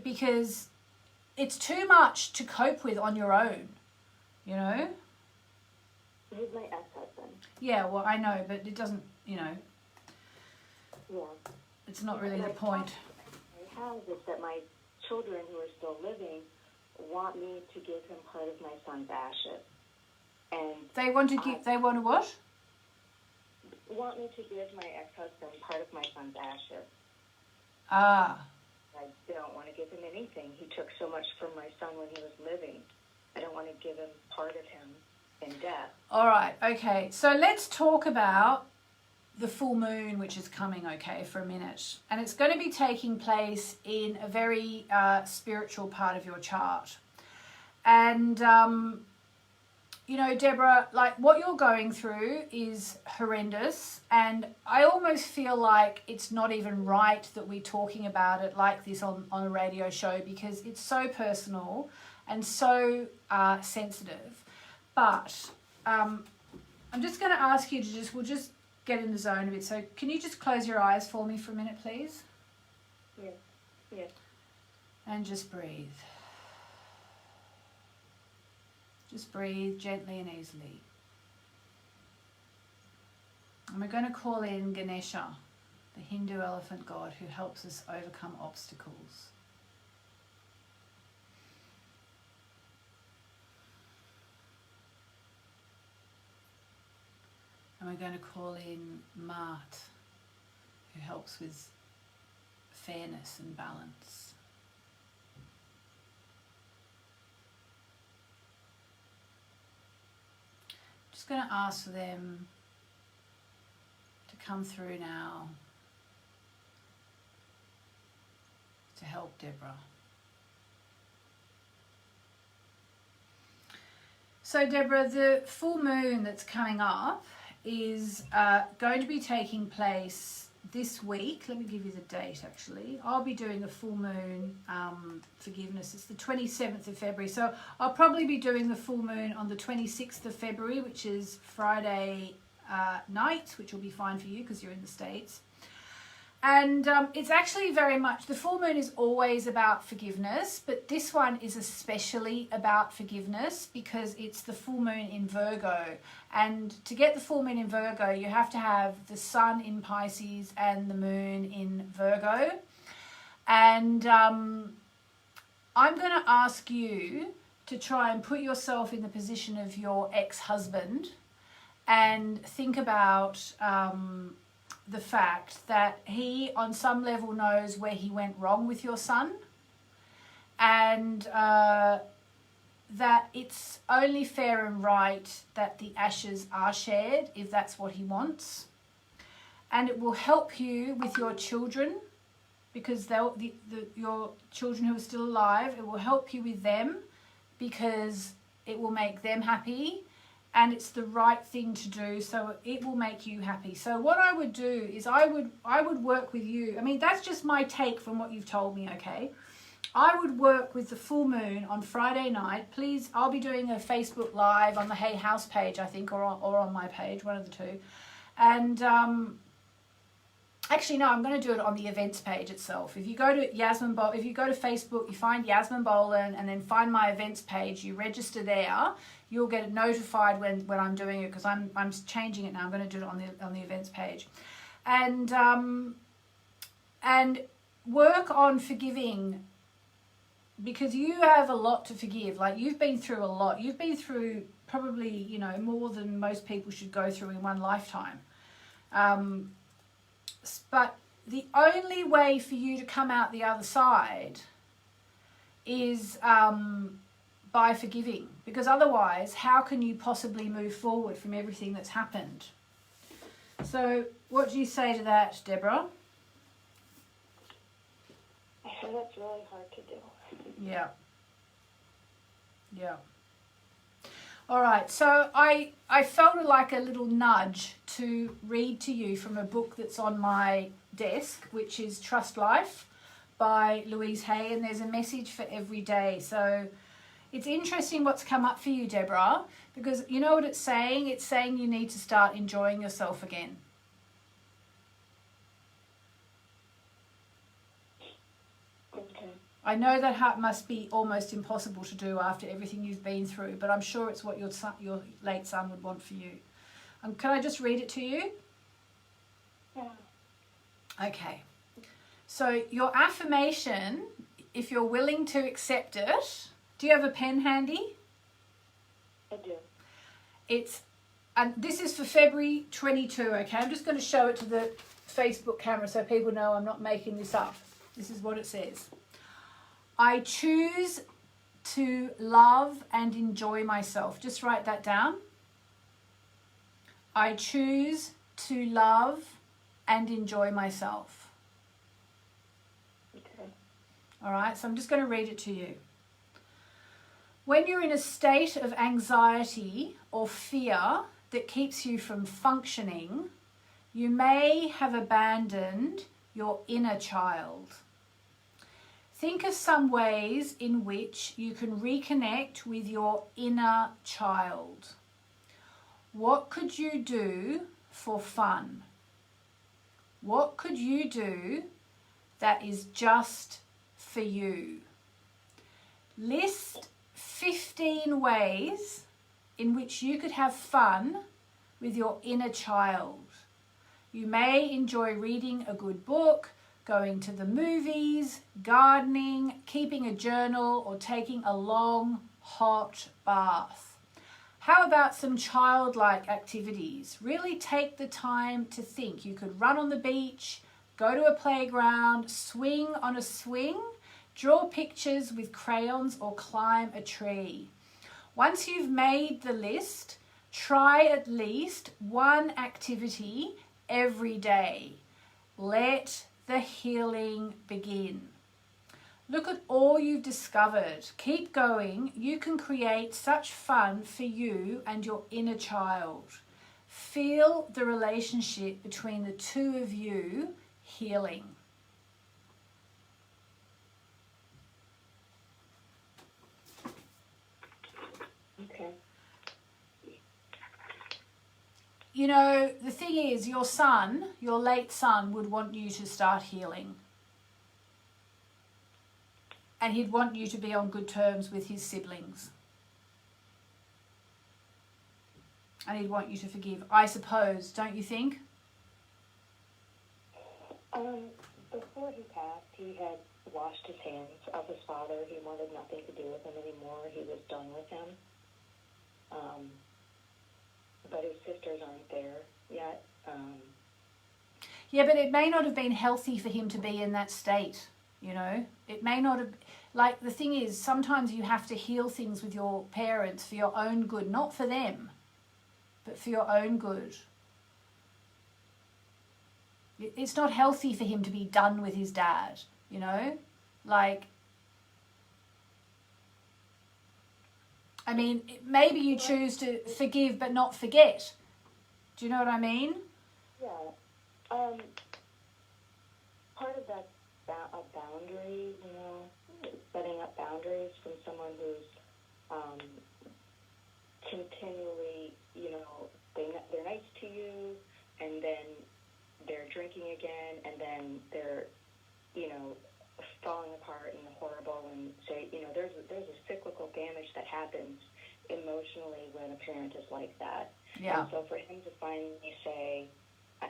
because it's too much to cope with on your own, He's my ex-husband. Yeah, well, I know, but it doesn't, Yeah. it's not really the point. I have is that my children who are still living want me to give him part of my son's ashes. And They want what? Want me to give my ex-husband part of my son's ashes. Ah. I don't want to give him anything. He took so much from my son when he was living. I don't want to give him part of him in death. All right, okay. So let's talk about the full moon, which is coming, okay, for a minute. And it's going to be taking place in a very spiritual part of your chart. And, Deborah, like what you're going through is horrendous. And I almost feel like it's not even right that we're talking about it like this on a radio show, because it's so personal and so sensitive. But I'm just going to ask you to we'll just get in the zone a bit. So can you just close your eyes for me for a minute, please? Yes. Yes. And just breathe. Just breathe gently and easily. And we're going to call in Ganesha, the Hindu elephant god who helps us overcome obstacles. And we're going to call in Mart, who helps with fairness and balance. Just going to ask for them to come through now to help Deborah. So Deborah, the full moon that's coming up is going to be taking place this week. Let me give you the date actually. I'll be doing the full moon forgiveness. It's the 27th of February. So I'll probably be doing the full moon on the 26th of February, which is Friday night, which will be fine for you because you're in the States. And it's actually very much, the full moon is always about forgiveness, but this one is especially about forgiveness because it's the full moon in Virgo. And to get the full moon in Virgo, you have to have the sun in Pisces and the moon in Virgo. And I'm going to ask you to try and put yourself in the position of your ex-husband and think about the fact that he on some level knows where he went wrong with your son, and that it's only fair and right that the ashes are shared if that's what he wants. And it will help you with your children because your children who are still alive, it will help you with them because it will make them happy. And it's the right thing to do, so it will make you happy. So what I would do is I would work with you. I mean, that's just my take from what you've told me, okay? I would work with the full moon on Friday night. Please, I'll be doing a Facebook Live on the Hey House page, I think, or on my page, one of the two. And actually, no, I'm going to do it on the events page itself. If you go to if you go to Facebook, you find Yasmin Boland and then find my events page, you register there, you'll get notified when I'm doing it because I'm changing it now. I'm going to do it on the events page. And work on forgiving because you have a lot to forgive. Like, you've been through a lot. You've been through probably, you know, more than most people should go through in one lifetime. But the only way for you to come out the other side is by forgiving, because otherwise how can you possibly move forward from everything that's happened? So what do you say to that, Deborah? I feel that's really hard to do. Yeah. All right, so I felt like a little nudge to read to you from a book that's on my desk, which is Trust Life by Louise Hay, and there's a message for every day. So it's interesting what's come up for you, Deborah, because you know what it's saying? It's saying you need to start enjoying yourself again. Okay. I know that must be almost impossible to do after everything you've been through, but I'm sure it's what your late son would want for you. Can I just read it to you? Yeah. Okay. So your affirmation, if you're willing to accept it, do you have a pen handy? I do. And this is for February 22, okay? I'm just going to show it to the Facebook camera so people know I'm not making this up. This is what it says. I choose to love and enjoy myself. Just write that down. I choose to love and enjoy myself. Okay. All right, so I'm just going to read it to you. When you're in a state of anxiety or fear that keeps you from functioning, you may have abandoned your inner child. Think of some ways in which you can reconnect with your inner child. What could you do for fun? What could you do that is just for you? List 15 ways in which you could have fun with your inner child. You may enjoy reading a good book, going to the movies, gardening, keeping a journal, or taking a long, hot bath. How about some childlike activities? Really take the time to think. You could run on the beach, go to a playground, swing on a swing, draw pictures with crayons, or climb a tree. Once you've made the list, try at least one activity every day. Let the healing begin. Look at all you've discovered. Keep going. You can create such fun for you and your inner child. Feel the relationship between the two of you healing. Okay. you know, the thing is, your son, your late son, would want you to start healing. And he'd want you to be on good terms with his siblings. And he'd want you to forgive, I suppose, don't you think? Before he passed, he had washed his hands of his father. He wanted nothing to do with him anymore. He was done with him. But his sisters aren't there yet. Yeah, but it may not have been healthy for him to be in that state, you know. It may not have... Like, the thing is, sometimes you have to heal things with your parents for your own good, not for them, but for your own good. It's not healthy for him to be done with his dad, you know? Like, I mean, maybe you choose to forgive but not forget. Do you know what I mean? Yeah. Part of that a boundary, you know, setting up boundaries from someone who's continually, you know, they're nice to you, and then they're drinking again, and then they're, you know, falling apart and horrible, and say, you know, there's a cyclical damage that happens emotionally when a parent is like that. Yeah. And so for him to finally say,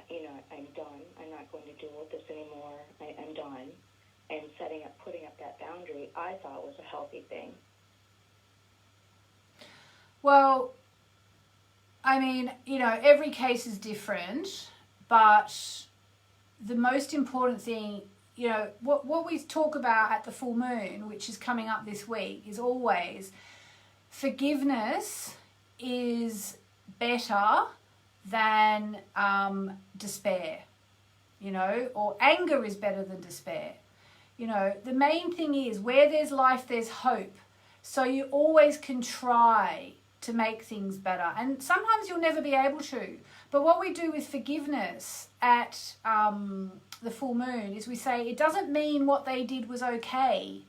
you know, I'm done, I'm not going to deal with this anymore, I'm done, and putting up that boundary, I thought was a healthy thing. Well, I mean, you know, every case is different, but the most important thing, you know, what we talk about at the full moon, which is coming up this week, is always forgiveness is better than despair, you know, or anger is better than despair. You know, the main thing is where there's life, there's hope. So you always can try to make things better. And sometimes you'll never be able to. But what we do with forgiveness at the full moon is we say it doesn't mean what they did was okay.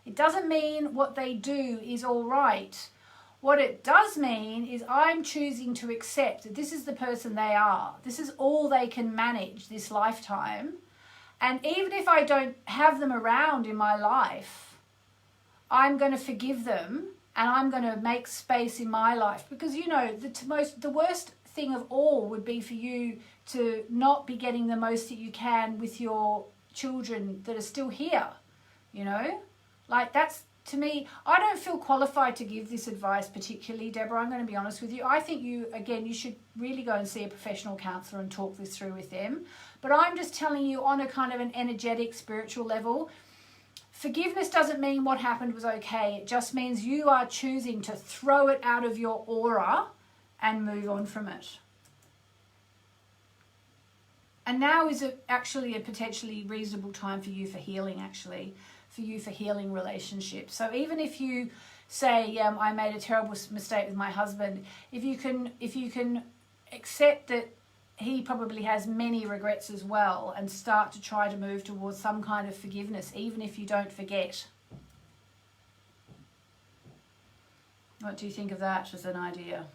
It doesn't mean what they do is all right. What it does mean is I'm choosing to accept that this is the person they are. This is all they can manage this lifetime. And even if I don't have them around in my life, I'm going to forgive them and I'm going to make space in my life. Because, you know, the worst thing of all would be for you to not be getting the most that you can with your children that are still here, you know? Like, that's, to me, I don't feel qualified to give this advice particularly, Deborah. I'm going to be honest with you. I think you should really go and see a professional counsellor and talk this through with them. But I'm just telling you on a kind of an energetic, spiritual level, forgiveness doesn't mean what happened was okay. It just means you are choosing to throw it out of your aura and move on from it. And now is actually a potentially reasonable time for you for healing, actually. For you for healing relationships. So even if you say, I made a terrible mistake with my husband, if you can accept that he probably has many regrets as well and start to try to move towards some kind of forgiveness, even if you don't forget. What do you think of that as an idea?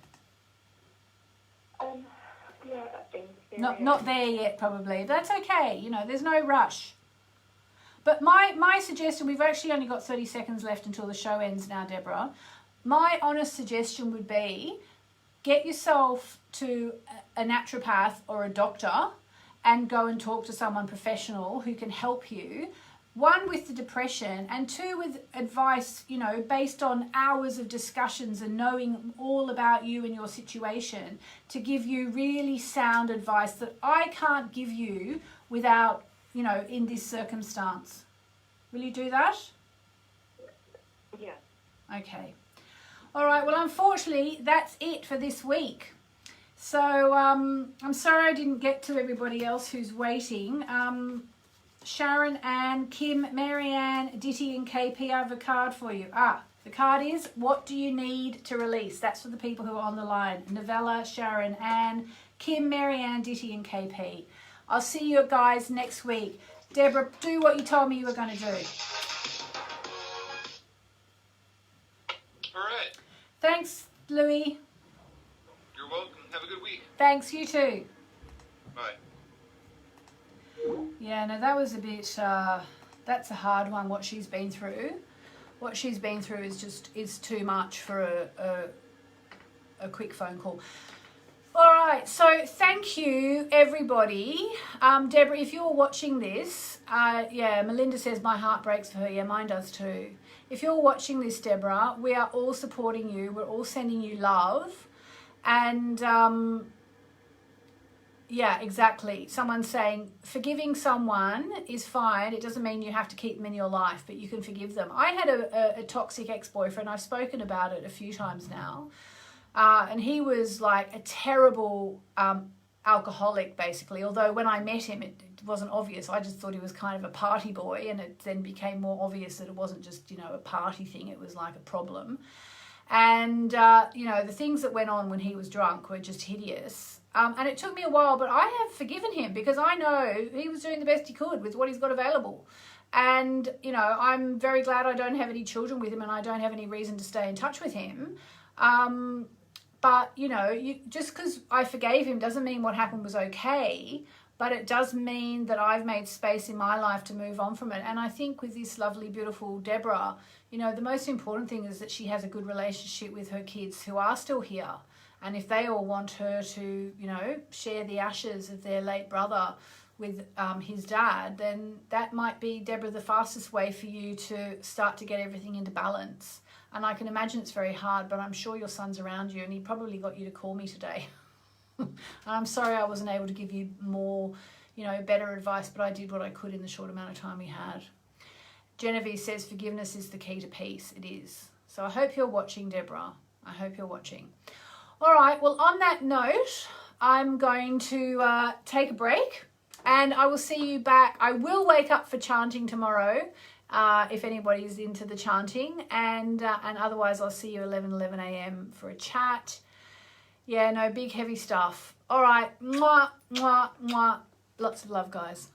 Yeah, I think not there yet, probably. But that's okay. You know, there's no rush. But my suggestion, we've actually only got 30 seconds left until the show ends now, Deborah. My honest suggestion would be get yourself to a naturopath or a doctor and go and talk to someone professional who can help you. One, with the depression, and two, with advice, you know, based on hours of discussions and knowing all about you and your situation to give you really sound advice that I can't give you without, you know, in this circumstance. Will you do that? Yeah. Okay. All right. Well, unfortunately, that's it for this week. So I'm sorry I didn't get to everybody else who's waiting. Sharon, Ann, Kim, Marianne, Ditty and KP, I have a card for you. The card is, what do you need to release? That's for the people who are on the line. Novella, Sharon, Ann, Kim, Marianne, Ditty and KP. I'll see you guys next week. Deborah, do what you told me you were going to do. All right. Thanks, Louie. You're welcome. Have a good week. Thanks, you too. Bye. Yeah, no, that was a bit, that's a hard one, what she's been through. What she's been through is too much for a quick phone call. All right, so thank you, everybody. Deborah, if you're watching this, yeah, Melinda says my heart breaks for her. Yeah, mine does too. If you're watching this, Deborah, we are all supporting you. We're all sending you love. And, yeah, exactly. Someone's saying forgiving someone is fine. It doesn't mean you have to keep them in your life, but you can forgive them. I had a toxic ex-boyfriend. I've spoken about it a few times now. And he was like a terrible alcoholic, basically. Although when I met him, it wasn't obvious. I just thought he was kind of a party boy, and it then became more obvious that it wasn't just, you know, a party thing. It was like a problem. And, you know, the things that went on when he was drunk were just hideous. And it took me a while, but I have forgiven him because I know he was doing the best he could with what he's got available. And, you know, I'm very glad I don't have any children with him, and I don't have any reason to stay in touch with him. But, you know, just because I forgave him doesn't mean what happened was okay, but it does mean that I've made space in my life to move on from it. And I think with this lovely, beautiful Deborah, you know, the most important thing is that she has a good relationship with her kids who are still here. And if they all want her to, you know, share the ashes of their late brother with his dad, then that might be, Deborah, the fastest way for you to start to get everything into balance. And I can imagine it's very hard, but I'm sure your son's around you, and he probably got you to call me today. I'm sorry I wasn't able to give you more, you know, better advice, but I did what I could in the short amount of time we had. Genevieve says forgiveness is the key to peace. It is. So I hope you're watching, Deborah. I hope you're watching. All right, well, on that note, I'm going to take a break, and I will see you back. I will wake up for chanting tomorrow, if anybody's into the chanting, and otherwise I'll see you 11 a.m. for a chat. Yeah, no, big heavy stuff. All right, mwah, mwah, mwah. Lots of love, guys.